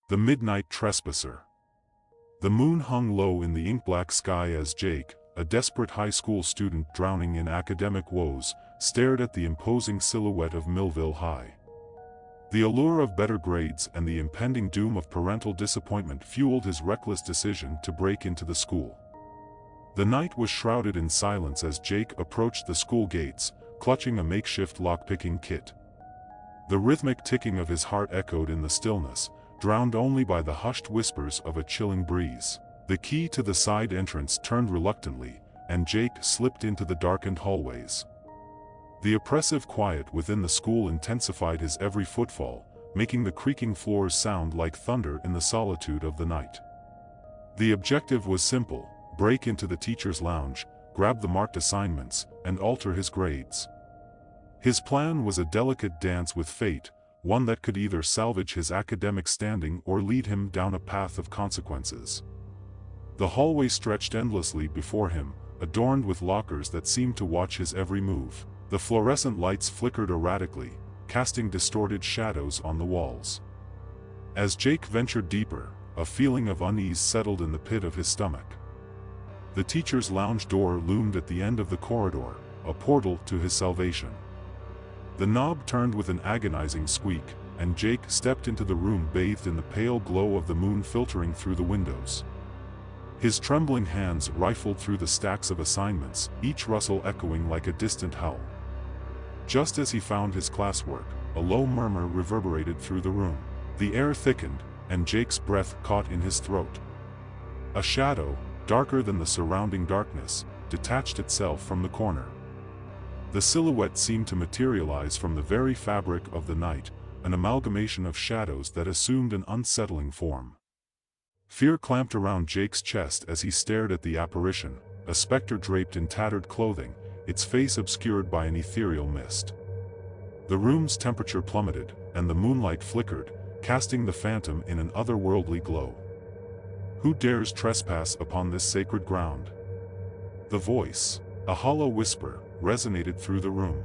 The Midnight Trespasser. The moon hung low in the ink-black sky as Jake, a desperate high school student drowning in academic woes, stared at the imposing silhouette of Millville High. The allure of better grades and the impending doom of parental disappointment fueled his reckless decision to break into the school. The night was shrouded in silence as Jake approached the school gates, clutching a makeshift lockpicking kit. The rhythmic ticking of his heart echoed in the stillness, drowned only by the hushed whispers of a chilling breeze. The key to the side entrance turned reluctantly, and Jake slipped into the darkened hallways. The oppressive quiet within the school intensified his every footfall, making the creaking floors sound like thunder in the solitude of the night. The objective was simple: break into the teacher's lounge, grab the marked assignments, and alter his grades. His plan was a delicate dance with fate, one that could either salvage his academic standing or lead him down a path of consequences. The hallway stretched endlessly before him, adorned with lockers that seemed to watch his every move. The fluorescent lights flickered erratically, casting distorted shadows on the walls. As Jake ventured deeper, a feeling of unease settled in the pit of his stomach. The teacher's lounge door loomed at the end of the corridor, a portal to his salvation. The knob turned with an agonizing squeak, and Jake stepped into the room bathed in the pale glow of the moon filtering through the windows. His trembling hands rifled through the stacks of assignments, each rustle echoing like a distant howl. Just as he found his classwork, a low murmur reverberated through the room. The air thickened, and Jake's breath caught in his throat. A shadow, darker than the surrounding darkness, detached itself from the corner. The silhouette seemed to materialize from the very fabric of the night, an amalgamation of shadows that assumed an unsettling form. Fear clamped around Jake's chest as he stared at the apparition, a specter draped in tattered clothing, its face obscured by an ethereal mist. The room's temperature plummeted, and the moonlight flickered, casting the phantom in an otherworldly glow. Who dares trespass upon this sacred ground? The voice, a hollow whisper, resonated through the room.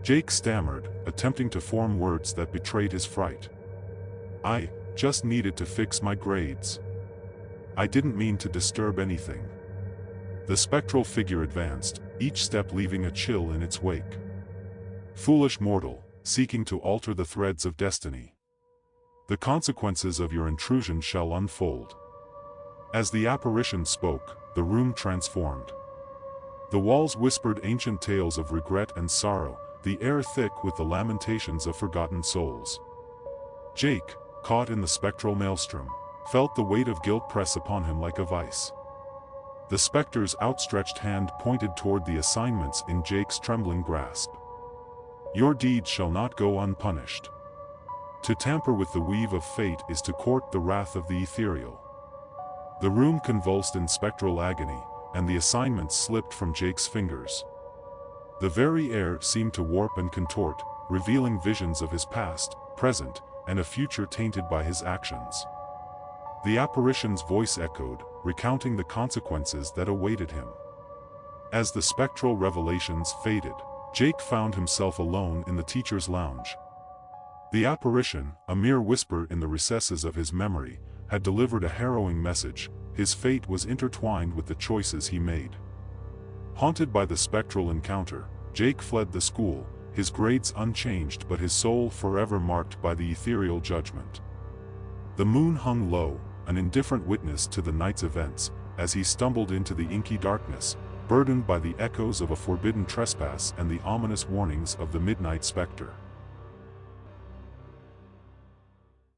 Jake stammered, attempting to form words that betrayed his fright. "I just needed to fix my grades. I didn't mean to disturb anything." The spectral figure advanced, each step leaving a chill in its wake. "Foolish mortal, seeking to alter the threads of destiny. The consequences of your intrusion shall unfold." As the apparition spoke, the room transformed. The walls whispered ancient tales of regret and sorrow, the air thick with the lamentations of forgotten souls. Jake, caught in the spectral maelstrom, felt the weight of guilt press upon him like a vice. The specter's outstretched hand pointed toward the assignments in Jake's trembling grasp. "Your deeds shall not go unpunished. To tamper with the weave of fate is to court the wrath of the ethereal." The room convulsed in spectral agony, and the assignments slipped from Jake's fingers. The very air seemed to warp and contort, revealing visions of his past, present, and a future tainted by his actions. The apparition's voice echoed, recounting the consequences that awaited him. As the spectral revelations faded, Jake found himself alone in the teacher's lounge. The apparition, a mere whisper in the recesses of his memory, had delivered a harrowing message. His fate was intertwined with the choices he made. Haunted by the spectral encounter, Jake fled the school, his grades unchanged but his soul forever marked by the ethereal judgment. The moon hung low, an indifferent witness to the night's events, as he stumbled into the inky darkness, burdened by the echoes of a forbidden trespass and the ominous warnings of the midnight specter.